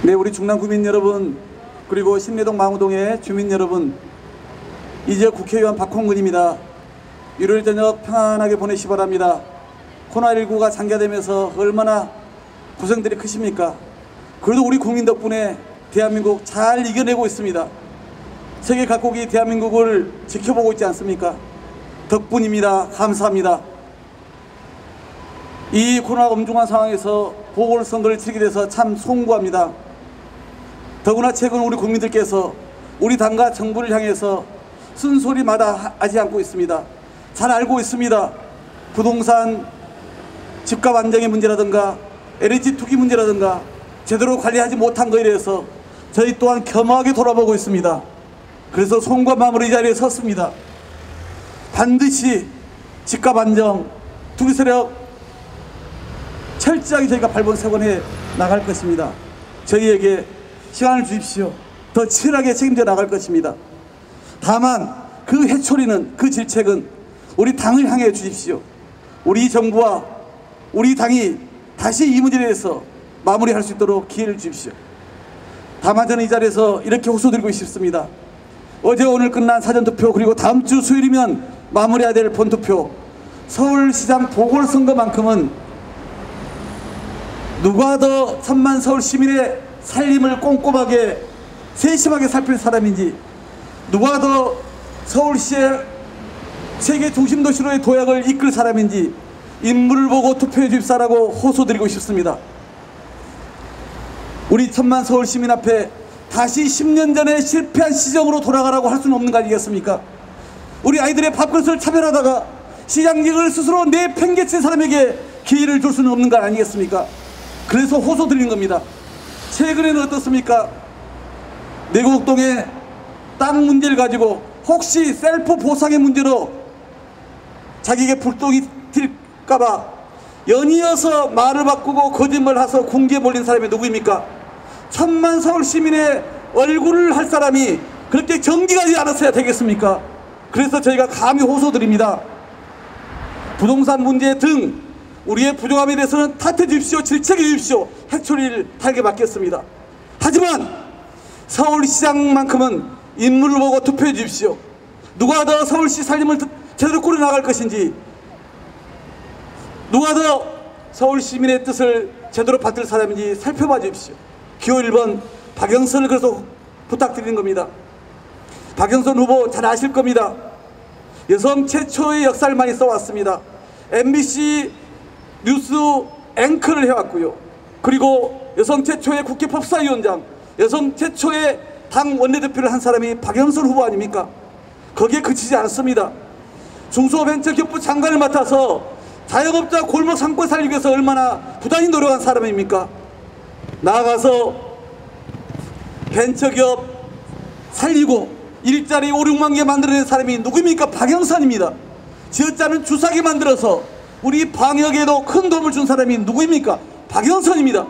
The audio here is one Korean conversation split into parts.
네, 우리 충남 구민 여러분, 그리고 신내동 망우동의 주민 여러분, 이제 국회의원 박홍근입니다. 일요일 저녁 평안하게 보내시 바랍니다. 코로나19가 장기화되면서 얼마나 고생들이 크십니까? 그래도 우리 국민 덕분에 대한민국 잘 이겨내고 있습니다. 세계 각국이 대한민국을 지켜보고 있지 않습니까? 덕분입니다. 감사합니다. 이 코로나 엄중한 상황에서 보궐선거를 치르게 돼서 참 송구합니다. 더구나 최근 우리 국민들께서 우리 당과 정부를 향해서 쓴소리마다 하지 않고 있습니다. 잘 알고 있습니다. 부동산 집값 안정의 문제라든가 LH 투기 문제라든가 제대로 관리하지 못한 것에 대해서 저희 또한 겸허하게 돌아보고 있습니다. 그래서 송구한 마음으로 이 자리에 섰습니다. 반드시 집값 안정, 투기 세력 철저하게 저희가 발본색원해 나갈 것입니다. 저희에게 시간을 주십시오. 더 치열하게 책임져 나갈 것입니다. 다만 그 해초리는, 그 질책은 우리 당을 향해 주십시오. 우리 정부와 우리 당이 다시 이 문제에 대해서 마무리할 수 있도록 기회를 주십시오. 다만 저는 이 자리에서 이렇게 호소드리고 싶습니다. 어제 오늘 끝난 사전투표, 그리고 다음 주 수요일이면 마무리해야 될 본투표, 서울시장 보궐선거만큼은 누가 더 천만 서울 시민의 살림을 꼼꼼하게 세심하게 살필 사람인지, 누가 더 서울시의 세계 중심 도시로의 도약을 이끌 사람인지 인물을 보고 투표해 주십사라고 호소드리고 싶습니다. 우리 천만 서울 시민 앞에 다시 10년 전에 실패한 시정으로 돌아가라고 할 수는 없는 거 아니겠습니까? 우리 아이들의 밥그릇을 차별하다가 시장직을 스스로 내팽개친 사람에게 기회를 줄 수는 없는 거 아니겠습니까? 그래서 호소드리는 겁니다. 최근에는 어떻습니까? 내곡동의 땅 문제를 가지고 혹시 셀프 보상의 문제로 자기에게 불똥이 튈까봐 연이어서 말을 바꾸고 거짓말을 해서 궁지에 몰린 사람이 누구입니까? 천만 서울 시민의 얼굴을 할 사람이 그렇게 정직하지 않았어야 되겠습니까? 그래서 저희가 감히 호소드립니다. 부동산 문제 등 우리의 부정함에 대해서는 탓해 주십시오. 질책해 주십시오. 해초리를 달게 맡겼습니다. 하지만 서울시장만큼은 인물을 보고 투표해 주십시오. 누가 더 서울시 살림을 제대로 꾸려나갈 것인지, 누가 더 서울 시민의 뜻을 제대로 받들 사람인지 살펴봐 주십시오. 기호 1번 박영선을 그래서 부탁드리는 겁니다. 박영선 후보 잘 아실 겁니다. 여성 최초의 역사를 많이 써왔습니다. MBC 뉴스 앵커를 해왔고요. 그리고 여성 최초의 국회 법사위원장, 여성 최초의 당 원내대표를 한 사람이 박영선 후보 아닙니까? 거기에 그치지 않습니다. 중소벤처기업부 장관을 맡아서 자영업자 골목 상권 살리기 위해서 얼마나 부단히 노력한 사람입니까? 나아가서 벤처기업 살리고 일자리 5, 6만 개 만들어낸 사람이 누구입니까? 박영선입니다. 지어짜는 주사기 만들어서 우리 방역에도 큰 도움을 준 사람이 누구입니까? 박영선입니다.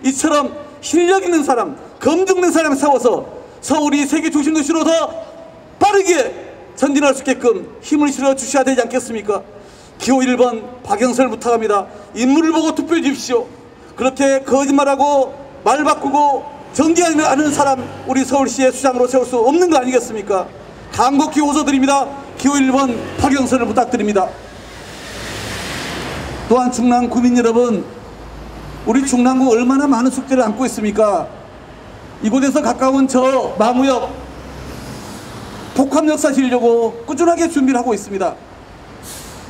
이처럼 실력 있는 사람, 검증된 사람을 세워서 서울이 세계 중심 도시로 더 빠르게 전진할 수 있게끔 힘을 실어 주셔야 되지 않겠습니까? 기호 1번 박영선을 부탁합니다. 인물을 보고 투표해 주십시오. 그렇게 거짓말하고 말 바꾸고 정직하지 않은 사람 우리 서울시의 수장으로 세울 수 없는 거 아니겠습니까? 간곡히 호소드립니다. 기호 1번 박영선을 부탁드립니다. 또한 충남 구민 여러분, 우리 충남구 얼마나 많은 숙제를 안고 있습니까? 이곳에서 가까운 저 마무역 복합역사 지으려고 꾸준하게 준비를 하고 있습니다.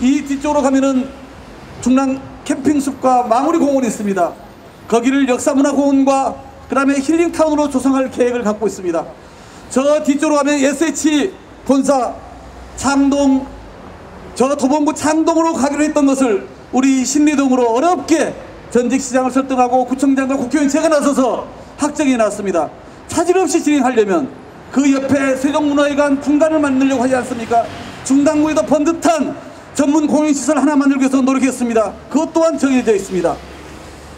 이 뒤쪽으로 가면은 충남 캠핑숲과 마무리 공원이 있습니다. 거기를 역사문화공원과 그 다음에 힐링타운으로 조성할 계획을 갖고 있습니다. 저 뒤쪽으로 가면 SH 본사 창동, 저 도봉구 창동으로 가기로 했던 것을 우리 신내동으로 어렵게 전직시장을 설득하고 구청장과 국회의원 제가 나서서 확정해 놨습니다. 차질 없이 진행하려면 그 옆에 세종문화회관 분관을 만들려고 하지 않습니까? 중당구에도 번듯한 전문 공연시설 하나 만들기 위해서 노력했습니다. 그것 또한 정해져 있습니다.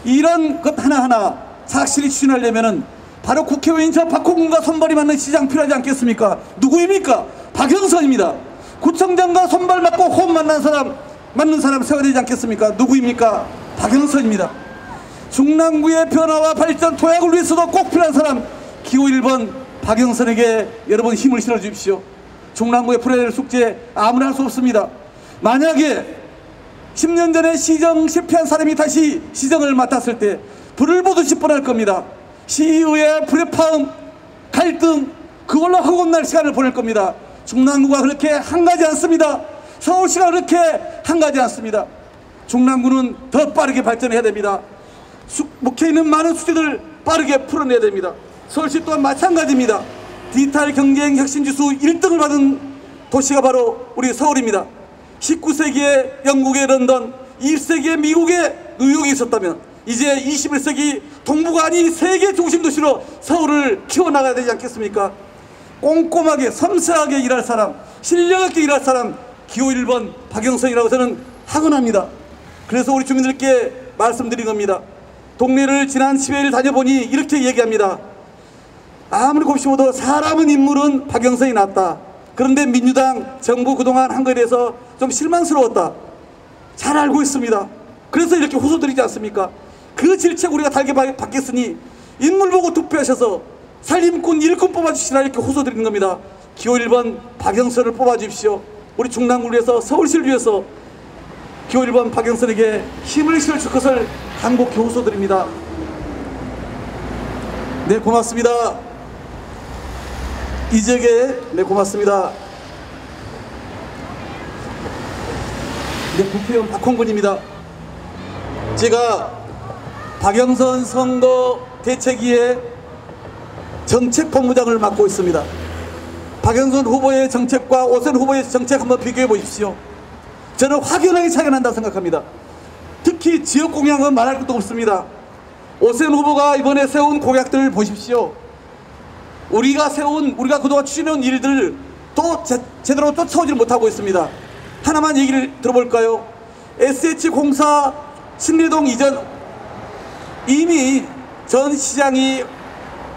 이런 것 하나하나 착실히 추진하려면 바로 국회의원 저 박홍근과 손발이 맞는 시장 필요하지 않겠습니까? 누구입니까? 박영선입니다. 구청장과 손발 맞고 호흡 맞는 사람 세워야 되지 않겠습니까? 누구입니까? 박영선입니다. 중랑구의 변화와 발전 도약을 위해서도 꼭 필요한 사람 기호 1번 박영선에게 여러분 힘을 실어 주십시오. 중랑구의 풀어야 될 숙제 아무나 할 수 없습니다. 만약에 10년 전에 시정 실패한 사람이 다시 시정을 맡았을 때 불을 보듯이 뻔할 겁니다. 시의회 불협화음 갈등 그걸로 허겁날 시간을 보낼 겁니다. 중랑구가 그렇게 한가지 않습니다. 서울시가 그렇게 한가지 않습니다. 중랑구는 더 빠르게 발전해야 됩니다. 묵혀있는 많은 숙제들 빠르게 풀어내야 됩니다. 서울시 또한 마찬가지입니다. 디지털 경쟁 혁신지수 1등을 받은 도시가 바로 우리 서울입니다. 19세기에 영국의 런던, 20세기에 미국의 뉴욕이 있었다면 이제 21세기 동북아 아닌 세계 중심 도시로 서울을 키워나가야 되지 않겠습니까? 꼼꼼하게 섬세하게 일할 사람, 실력 있게 일할 사람 기호 1번 박영선이라고 저는 하건합니다. 그래서 우리 주민들께 말씀드린 겁니다. 동네를 지난 10회를 다녀보니 이렇게 얘기합니다. 아무리 곱씹어도 사람은 인물은 박영선이 낫다. 그런데 민주당 정부 그동안 한 거에 대해서 좀 실망스러웠다. 잘 알고 있습니다. 그래서 이렇게 호소드리지 않습니까? 그 질책 우리가 달게 받겠으니 인물 보고 투표하셔서 살림꾼 일꾼 뽑아주시라 이렇게 호소드리는 겁니다. 기호 1번 박영선을 뽑아주십시오. 우리 중랑구를 위해서 서울시를 위해서 기호 1번 박영선에게 힘을 실어줄 것을 간곡히 호소드립니다. 네, 고맙습니다. 이재계, 네, 고맙습니다. 네, 국회의원 박홍근입니다. 제가 박영선 선거 대책위의 정책본부장을 맡고 있습니다. 박영선 후보의 정책과 오세훈 후보의 정책 한번 비교해 보십시오. 저는 확연하게 차이가 난다고 생각합니다. 특히 지역 공약은 말할 것도 없습니다. 오세훈 후보가 이번에 세운 공약들을 보십시오. 우리가 그동안 추진해온 일들 또 제대로 쫓아오지 못하고 있습니다. 하나만 얘기를 들어볼까요? SH공사 신내동 이전 이미 전 시장이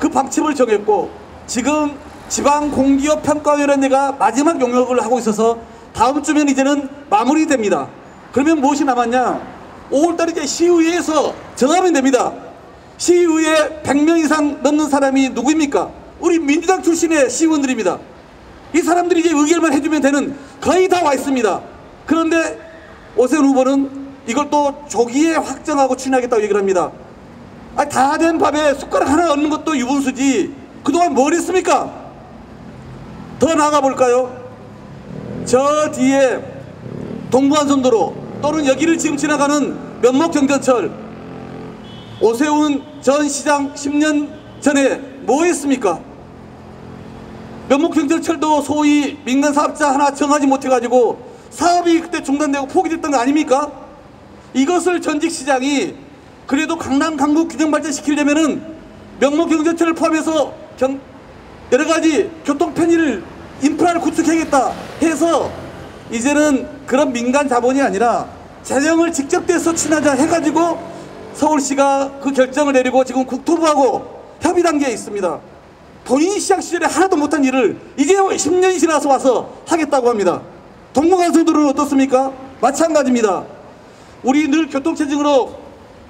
그 방침을 정했고 지금 지방공기업평가위원회가 마지막 용역을 하고 있어서 다음 주면 이제는 마무리됩니다. 그러면 무엇이 남았냐? 5월달에 이제 시의회에서 정하면 됩니다. 시의회에 100명 이상 넘는 사람이 누구입니까? 우리 민주당 출신의 시의원들입니다. 이 사람들이 이제 의결만 해주면 되는 거의 다 와 있습니다. 그런데 오세훈 후보는 이걸 또 조기에 확정하고 추진하겠다고 얘기를 합니다. 다 된 밥에 숟가락 하나 얹는 것도 유분수지 그동안 뭘 했습니까? 더 나아가 볼까요? 저 뒤에 동부안선도로 또는 여기를 지금 지나가는 면목경전철 오세훈 전 시장 10년 전에 뭐 했습니까? 면목경전철도 소위 민간사업자 하나 정하지 못해가지고 사업이 그때 중단되고 포기됐던 거 아닙니까? 이것을 전직 시장이 그래도 강남 강북 균형 발전시키려면은 면목경전철을 포함해서 여러가지 교통 편의를 인프라를 구축해야겠다 해서 이제는 그런 민간 자본이 아니라 재정을 직접 대서 추진하자 해가지고 서울시가 그 결정을 내리고 지금 국토부하고 협의 단계에 있습니다. 본인 시장 시절에 하나도 못한 일을 이제 10년이 지나서 와서 하겠다고 합니다. 동부간선도로는 어떻습니까? 마찬가지입니다. 우리 늘 교통체증으로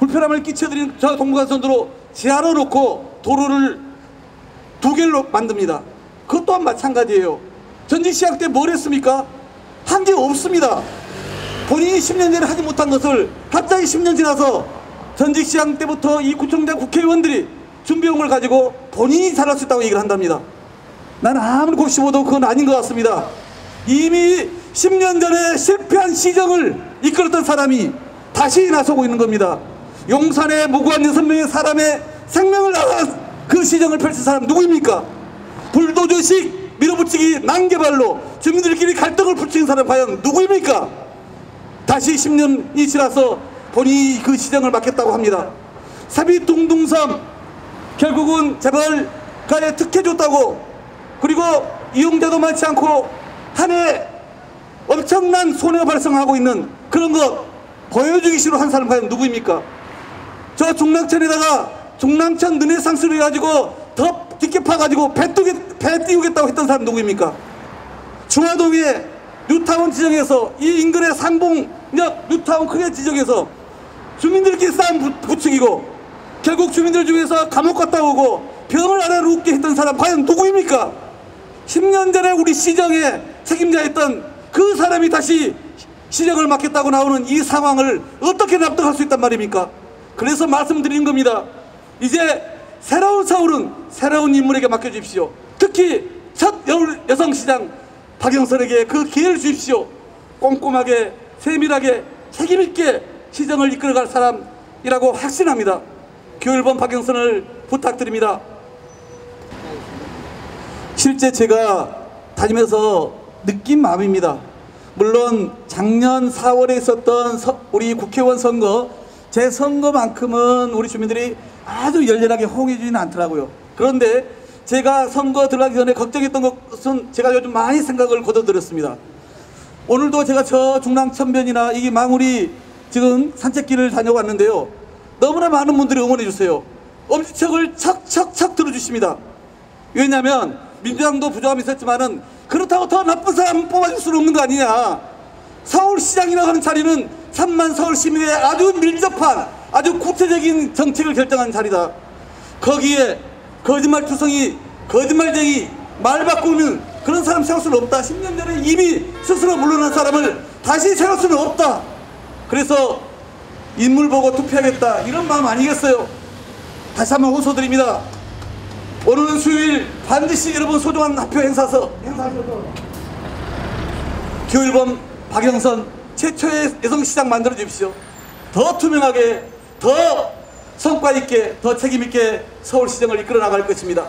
불편함을 끼쳐드린 저 동부간선도로 지하로 놓고 도로를 2개로 만듭니다. 그것 또한 마찬가지예요. 전직 시장 때 뭘 했습니까? 한 게 없습니다. 본인이 10년 전에 하지 못한 것을 갑자기 10년 지나서 전직 시장 때부터 이 구청장 국회의원들이 준비한 걸 가지고 본인이 잘할 수 있다고 얘기를 한답니다. 난 아무리 곱씹어도 그건 아닌 것 같습니다. 이미 10년 전에 실패한 시정을 이끌었던 사람이 다시 나서고 있는 겁니다. 용산에 무고한 6명의 사람의 생명을 나간 그 시정을 펼친 사람 누구입니까? 불도저식 밀어붙이기 난개발로 주민들끼리 갈등을 붙이는 사람 과연 누구입니까? 다시 10년이 지나서 본인이 그 시정을 맡겠다고 합니다. 사비둥둥섬 결국은 재벌가에 특혜줬다고 그리고 이용자도 많지 않고 한 해 엄청난 손해가 발생하고 있는 그런 거 보여주기 싫어 한 사람 과연 누구입니까? 저 중랑천에다가 중랑천 르네상스를 해가지고 더 깊게 파가지고 배 띄우겠다고 했던 사람 누구입니까? 중화동에 뉴타운 지정해서 이 인근의 상봉역 뉴타운 크게 지정해서 주민들끼리 싸움 부추기고 결국 주민들 중에서 감옥 갔다 오고 병을 안 하러 웃게 했던 사람 과연 누구입니까? 10년 전에 우리 시정의 책임자였던 그 사람이 다시 시정을 맡겠다고 나오는 이 상황을 어떻게 납득할 수 있단 말입니까? 그래서 말씀드린 겁니다. 이제 새로운 서울은 새로운 인물에게 맡겨주십시오. 특히 첫 여성시장 박영선에게 그 기회를 주십시오. 꼼꼼하게 세밀하게 책임있게 시정을 이끌어갈 사람이라고 확신합니다. 교일본 박영선을 부탁드립니다. 실제 제가 다니면서 느낀 마음입니다. 물론 작년 4월에 있었던 우리 국회의원 선거, 제 선거만큼은 우리 주민들이 아주 열렬하게 호응해주지는 않더라고요. 그런데 제가 선거 들어가기 전에 걱정했던 것은 제가 요즘 많이 생각을 거둬들였습니다. 오늘도 제가 저 중랑천변이나 이 망우리 지금 산책길을 다녀왔는데요. 너무나 많은 분들이 응원해 주세요. 엄지척을 척척척 들어주십니다. 왜냐하면 민주당도 부족함이 있었지만은 그렇다고 더 나쁜 사람 뽑아줄 수는 없는 거 아니냐. 서울시장이라고 하는 자리는 3만 서울 시민의 아주 밀접한 아주 구체적인 정책을 결정하는 자리다. 거기에 거짓말투성이 거짓말쟁이 말 바꾸는 그런 사람 세울 수는 없다. 10년 전에 이미 스스로 물러난 사람을 다시 세울 수는 없다. 그래서 인물 보고 투표하겠다 이런 마음 아니겠어요? 다시 한번 호소드립니다. 오늘은 수요일 반드시 여러분 소중한 표 행사하셔서 교일본 박영선 최초의 여성시장 만들어 주십시오. 더 투명하게 더 성과 있게 더 책임 있게 서울시정을 이끌어 나갈 것입니다.